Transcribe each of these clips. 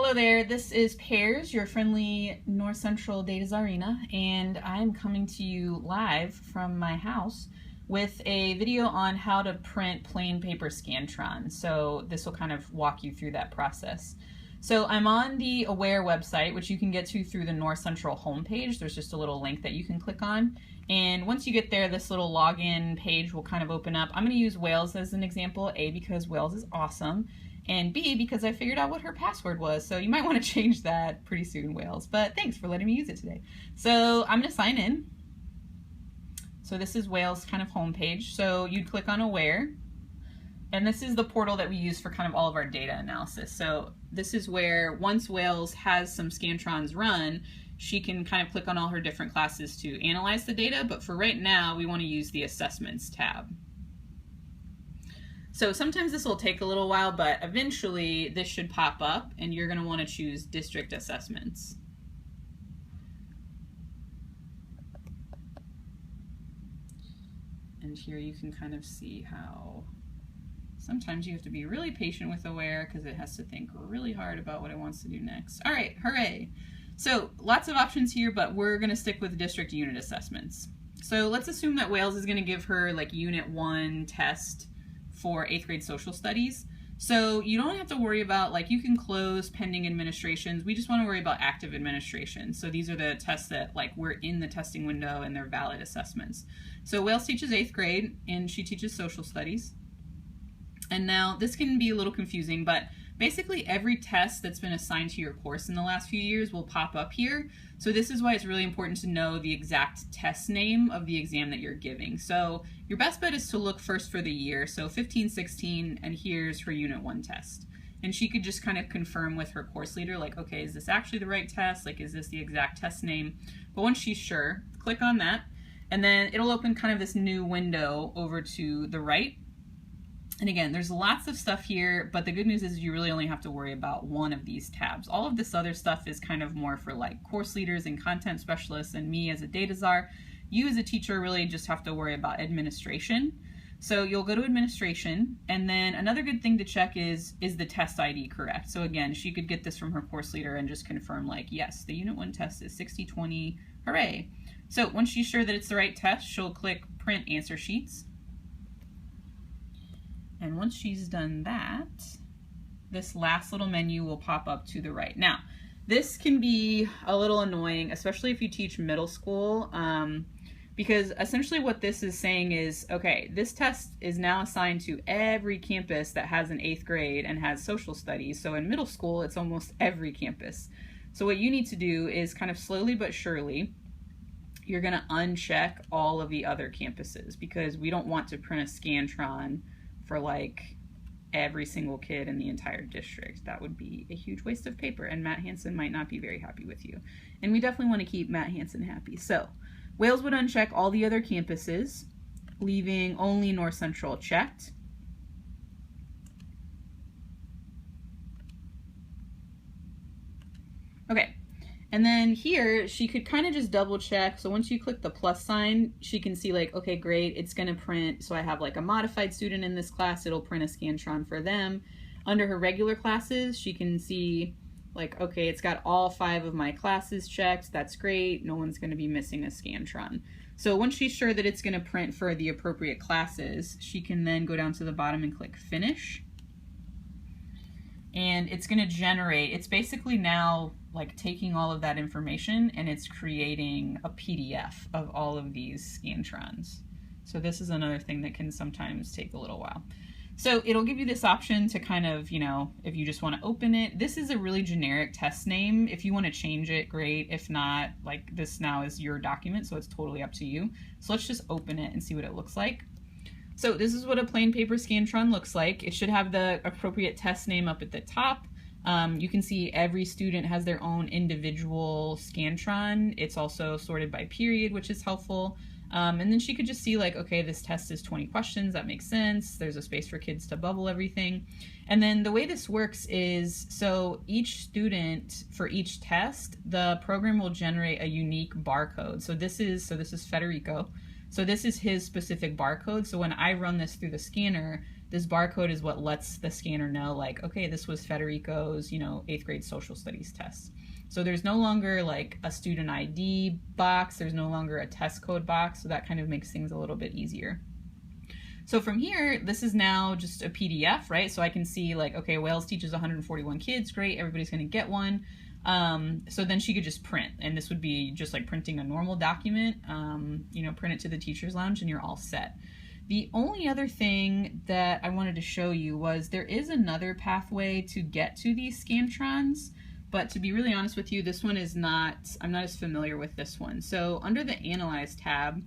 Hello there, this is Pears, your friendly North Central data czarina, and I'm coming to you live from my house with a video on how to print plain paper Scantrons. So this will kind of walk you through that process. So I'm on the Aware website, which you can get to through the North Central homepage. There's just a little link that you can click on. And once you get there, this little login page will kind of open up. I'm going to use Wales as an example, A, because Wales is awesome, and B, because I figured out what her password was. So you might want to change that pretty soon, Wales. But thanks for letting me use it today. So I'm going to sign in. So this is Wales' kind of homepage. So you'd click on Aware. And this is the portal that we use for kind of all of our data analysis. So this is where once Wales has some Scantrons run, she can kind of click on all her different classes to analyze the data. But for right now, we want to use the Assessments tab. So sometimes this will take a little while, but eventually this should pop up and you're going to want to choose District Assessments. And here you can kind of see how sometimes you have to be really patient with Aware because it has to think really hard about what it wants to do next. All right, hooray. So lots of options here, but we're going to stick with district unit assessments. So let's assume that Wales is going to give her like Unit 1 test for 8th grade social studies. So you don't have to worry about, like, you can close pending administrations. We just want to worry about active administration. So these are the tests that, like, we're in the testing window and they're valid assessments. So Wales teaches 8th grade and she teaches social studies. And now this can be a little confusing, but basically every test that's been assigned to your course in the last few years will pop up here. So this is why it's really important to know the exact test name of the exam that you're giving. So your best bet is to look first for the year. So 15-16, and here's her Unit 1 test. And she could just kind of confirm with her course leader, like, okay, is this actually the right test? Like, is this the exact test name? But once she's sure, click on that. And then it'll open kind of this new window over to the right. And again, there's lots of stuff here, but the good news is you really only have to worry about one of these tabs. All of this other stuff is kind of more for like course leaders and content specialists and me as a data czar. You as a teacher really just have to worry about administration. So you'll go to administration, and then another good thing to check is the test ID correct? So again, she could get this from her course leader and just confirm like, yes, the Unit 1 test is 6020, hooray. So once she's sure that it's the right test, she'll click Print Answer Sheets. And once she's done that, this last little menu will pop up to the right. Now, this can be a little annoying, especially if you teach middle school, because essentially what this is saying is, okay, this test is now assigned to every campus that has an 8th grade and has social studies. So in middle school, it's almost every campus. So what you need to do is kind of slowly but surely, you're gonna uncheck all of the other campuses because we don't want to print a Scantron for like every single kid in the entire district. That would be a huge waste of paper, and Matt Hansen might not be very happy with you. And we definitely want to keep Matt Hansen happy. So Wales would uncheck all the other campuses, leaving only North Central checked. Okay. And then here, she could kind of just double check. So once you click the plus sign, she can see like, okay, great, it's gonna print. So I have like a modified student in this class, it'll print a Scantron for them. Under her regular classes, she can see like, okay, it's got all 5 of my classes checked. That's great, no one's gonna be missing a Scantron. So once she's sure that it's gonna print for the appropriate classes, she can then go down to the bottom and click Finish. And it's gonna generate, it's basically now like taking all of that information and it's creating a PDF of all of these Scantrons. So this is another thing that can sometimes take a little while. So it'll give you this option to kind of, you know, if you just want to open it. This is a really generic test name. If you want to change it, great. If not, like, this now is your document, so it's totally up to you. So let's just open it and see what it looks like. So this is what a plain paper Scantron looks like. It should have the appropriate test name up at the top. You can see every student has their own individual Scantron. It's also sorted by period, which is helpful. And then she could just see like, okay, this test is 20 questions. That makes sense. There's a space for kids to bubble everything. And then the way this works is, so each student for each test, the program will generate a unique barcode. So this is Federico. So this is his specific barcode. So when I run this through the scanner, This barcode is what lets the scanner know, like, okay, this was Federico's, 8th grade social studies test. So there's no longer like a student ID box, there's no longer a test code box, so that kind of makes things a little bit easier. So from here, this is now just a PDF, right? So I can see like, okay, Wales teaches 141 kids, great, everybody's gonna get one. So then she could just print, and this would be just like printing a normal document, print it to the teacher's lounge and you're all set. The only other thing that I wanted to show you was there is another pathway to get to these Scantrons, but to be really honest with you, this one is not, I'm not as familiar with this one. So under the Analyze tab,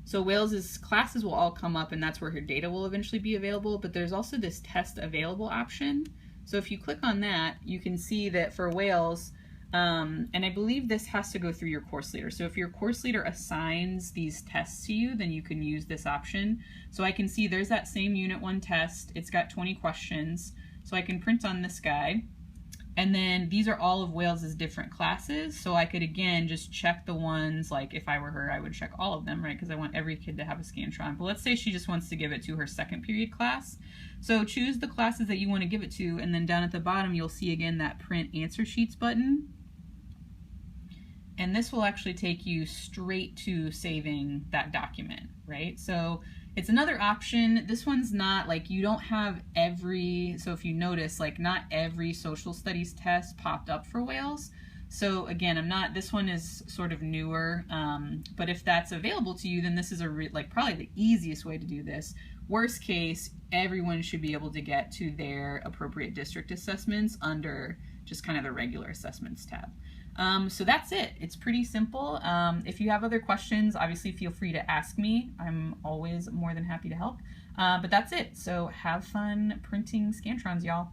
so Wales's classes will all come up and that's where her data will eventually be available, but there's also this test available option. So if you click on that, you can see that for Wales, and I believe this has to go through your course leader. So if your course leader assigns these tests to you, then you can use this option. So I can see there's that same Unit 1 test. It's got 20 questions. So I can print on this guy. And then these are all of Wales's different classes. So I could, again, just check the ones, like if I were her, I would check all of them, right? Because I want every kid to have a Scantron. But let's say she just wants to give it to her second period class. So choose the classes that you want to give it to. And then down at the bottom, you'll see again that print answer sheets button. And this will actually take you straight to saving that document, right? So it's another option. This one's not like, you don't have every, so if you notice, like not every social studies test popped up for Wales. So again, this one is sort of newer, but if that's available to you, then this is probably the easiest way to do this. Worst case, everyone should be able to get to their appropriate district assessments under just kind of the regular assessments tab. So that's it. It's pretty simple. If you have other questions, obviously feel free to ask me. I'm always more than happy to help. But that's it. So have fun printing Scantrons, y'all.